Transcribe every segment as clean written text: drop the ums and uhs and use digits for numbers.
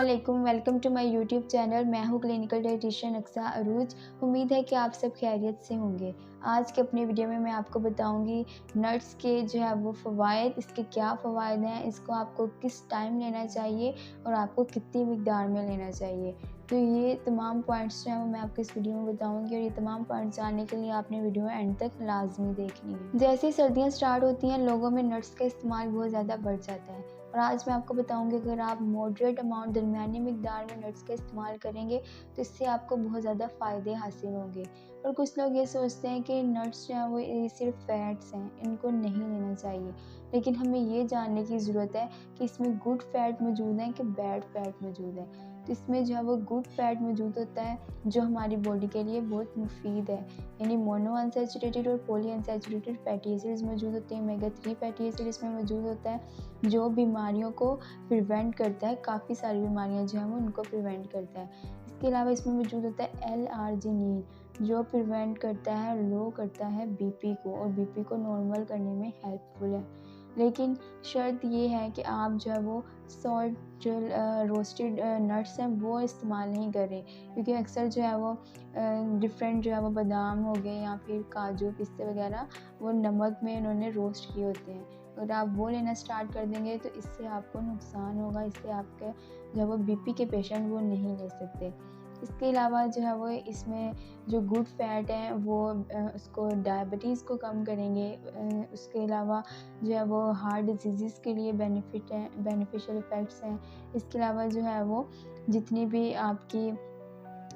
अस्सलामुअलैकुम, welcome to my YouTube channel. मैं हूँ क्लिनिकल डाइटिशियन अक्सा अरूज। उम्मीद है कि आप सब खैरियत से होंगे। आज के अपने वीडियो में मैं आपको बताऊंगी नट्स के जो है वो फ़वाइद, इसके क्या फ़वाइद हैं, इसको आपको किस टाइम लेना चाहिए और आपको कितनी मिकदार में लेना चाहिए। तो ये तमाम पॉइंट्स जो हैं वो मैं आपको इस वीडियो में बताऊंगी और ये तमाम पॉइंट्स जानने के लिए आपने वीडियो एंड तक लाजमी देखनी है। जैसे ही सर्दियाँ स्टार्ट होती हैं, लोगों में नट्स का इस्तेमाल बहुत ज़्यादा बढ़ जाता है और आज मैं आपको बताऊंगी अगर आप मॉडरेट अमाउंट, दरमियानी मिकदार में नट्स का इस्तेमाल करेंगे तो इससे आपको बहुत ज़्यादा फ़ायदे हासिल होंगे। और कुछ लोग ये सोचते हैं कि नट्स जो हैं वो ये सिर्फ फैट्स हैं, इनको नहीं लेना चाहिए, लेकिन हमें ये जानने की ज़रूरत है कि इसमें गुड फैट मौजूद है कि बैड फैट मौजूद है। तो इसमें जो है वो गुड फैट मौजूद होता है जो हमारी बॉडी के लिए बहुत मुफीद है, यानी मोनो अनसैचुरेटेड और पॉली अनसैचुरेटेड फैटी एसिड्स मौजूद होते हैं। ओमेगा 3 फैटी एसिड इसमें मौजूद होता है जो बीमारियों को प्रिवेंट करता है, काफ़ी सारी बीमारियां जो हैं वो उनको प्रिवेंट करता है। इसके अलावा इसमें मौजूद होता है L-आर्जिनिन जो प्रिवेंट करता है, लो करता है बीपी को और बीपी को नॉर्मल करने में हेल्पफुल है। लेकिन शर्त ये है कि आप जो है वो सॉल्ट जो रोस्टेड नट्स हैं वो इस्तेमाल नहीं करें, क्योंकि अक्सर जो है वो डिफरेंट जो है वो बादाम हो गए या फिर काजू पिस्ते वगैरह वो नमक में इन्होंने रोस्ट किए होते हैं। अगर आप वो लेना स्टार्ट कर देंगे तो इससे आपको नुकसान होगा, इससे आपके जो है वो बीपी के पेशेंट वो नहीं ले सकते। इसके अलावा जो है वो इसमें जो गुड फैट है वो उसको डायबिटीज़ को कम करेंगे। उसके अलावा जो है वो हार्ट डिजीज़ के लिए बेनिफिशियल इफ़ेक्ट्स हैं। इसके अलावा जो है वो जितनी भी आपकी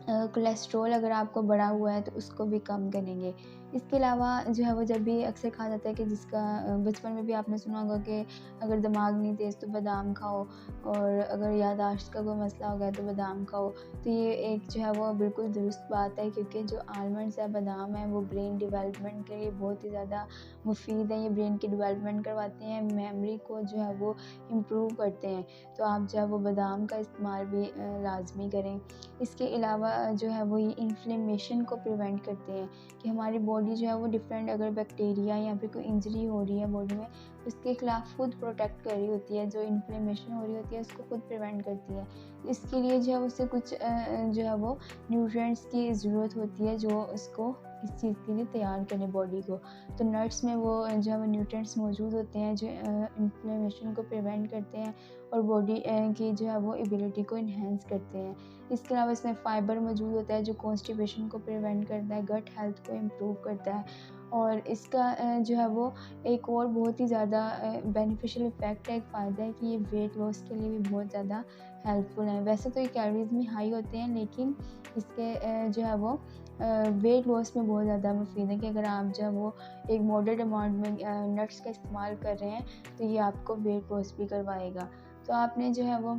कोलेस्ट्रॉल अगर आपको बढ़ा हुआ है तो उसको भी कम करेंगे। इसके अलावा जो है वो जब भी अक्सर कहा जाता है कि जिसका बचपन में भी आपने सुना होगा कि अगर दिमाग नहीं तेज़ तो बादाम खाओ और अगर याददाश्त का कोई मसला हो गया तो बादाम खाओ। तो ये एक जो है वो बिल्कुल दुरुस्त बात है, क्योंकि जो आलमंड्स है, बादाम है, वो ब्रेन डेवलपमेंट के लिए बहुत ही ज़्यादा मुफीद है। ये ब्रेन की डेवलपमेंट करवाते हैं, मेमोरी को जो है वो इम्प्रूव करते हैं। तो आप जो है वो बादाम का इस्तेमाल भी लाजमी करें। इसके अलावा जो है वो ये इन्फ्लेमेशन को प्रिवेंट करते हैं कि हमारी बॉडी जो है वो डिफरेंट अगर बैक्टीरिया या फिर कोई इंजरी हो रही है बॉडी में, उसके खिलाफ खुद प्रोटेक्ट कर रही होती है। जो इन्फ्लेमेशन हो रही होती है उसको खुद प्रिवेंट करती है। इसके लिए जो है उससे कुछ जो है वो न्यूट्रिएंट्स की ज़रूरत होती है जो उसको इस चीज़ के लिए तैयार करें बॉडी को। तो नट्स में वो जो है वो न्यूट्रिएंट्स मौजूद होते हैं जो इन्फ्लेमेशन को प्रिवेंट करते हैं और बॉडी की जो है वो एबिलिटी को इन्हेंस करते हैं। इसके अलावा इसमें फ़ाइबर मौजूद होता है जो कॉन्स्टिपेशन को प्रिवेंट करता है, गट हेल्थ को इम्प्रूव करता है। और इसका जो है वो एक और बहुत ही ज़्यादा बेनिफिशियल इफ़ेक्ट है, एक फ़ायदा है कि ये वेट लॉस के लिए भी बहुत ज़्यादा हेल्पफुल है। वैसे तो ये कैलोरीज़ में हाई होते हैं, लेकिन इसके जो है वो वेट लॉस में बहुत ज़्यादा मुफीद है कि अगर आप जो है वो एक मॉडरेट अमाउंट में नट्स का इस्तेमाल कर रहे हैं तो ये आपको वेट लॉस भी करवाएगा। तो आपने जो है वो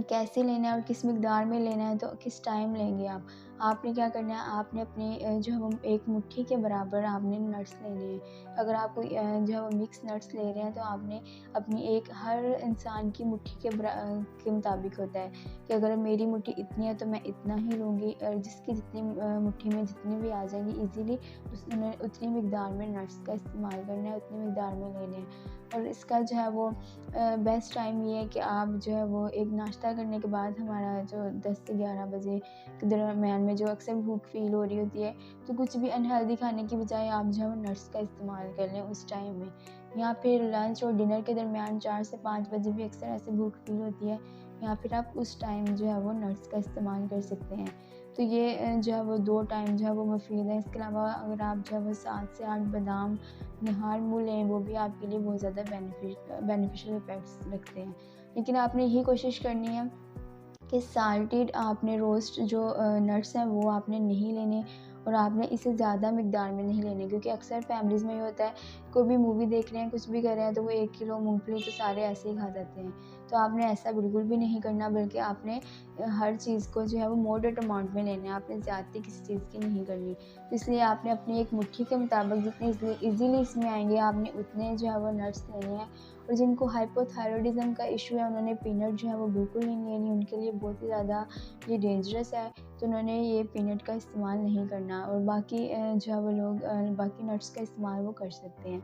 कैसे लेना है और किस मिकदार में लेना है, तो किस टाइम लेंगे आपने क्या करना है, आपने अपने जो है वो एक मुट्ठी के बराबर आपने नट्स लेने हैं। अगर आप कोई जो है वो मिक्स नट्स ले रहे हैं तो आपने अपनी एक हर इंसान की मुट्ठी के मुताबिक होता है कि अगर मेरी मुट्ठी इतनी है तो मैं इतना ही लूँगी, और जिसकी जितनी मुट्ठी में जितनी भी आ जाएंगी ईज़िली उसने उतनी मिकदार में नट्स का इस्तेमाल करना है, उतनी मिकदार में लेने हैं। और इसका जो है वो बेस्ट टाइम ये है कि आप जो है वो एक नाश्ता करने के बाद, हमारा जो 10 से 11 बजे के दरमियान में जो अक्सर भूख फील हो रही होती है, तो कुछ भी अनहेल्दी खाने की बजाय आप जो है वो नट्स का इस्तेमाल कर लें उस टाइम में। या फिर लंच और डिनर के दरमियान 4 से 5 बजे भी अक्सर ऐसे भूख फील होती है, या फिर आप उस टाइम जो है वो नट्स का इस्तेमाल कर सकते हैं। तो ये जो है वो 2 टाइम जो है वो मुफीद है। इसके अलावा अगर आप जो है वो 7 से 8 बादाम निहार मुँह लें, वो भी आपके लिए बहुत ज़्यादा बेनिफिशियल इफ़ेक्ट्स रखते हैं। लेकिन आपने यही कोशिश करनी है कि साल्टेड आपने रोस्ट जो नट्स हैं वो आपने नहीं लेने और आपने इसे ज़्यादा मिकदार में नहीं लेने, क्योंकि अक्सर फैमिलीज़ में ये होता है कोई भी मूवी देख रहे हैं, कुछ भी कर रहे हैं तो वो 1 किलो मूँगफली तो सारे ऐसे ही खा जाते हैं। तो आपने ऐसा बिल्कुल भी नहीं करना, बल्कि आपने हर चीज़ को जो है वो मॉडरेट अमाउंट में लेना है, आपने ज़्यादती किसी चीज़ की नहीं करनी। तो इसलिए आपने अपनी एक मुट्ठी के मुताबिक जितने ईज़िली इसमें आएंगे आपने उतने जो है वो नट्स लेने हैं। और जिनको हाइपोथायरॉयडिज़म का इशू है उन्होंने पीनट जो है वो बिल्कुल नहीं लेनी, उनके लिए बहुत ही ज़्यादा ये डेंजरस है, तो उन्होंने ये पीनट का इस्तेमाल नहीं करना। और बाकी जो है वो लोग बाकी नट्स का इस्तेमाल वो कर सकते हैं।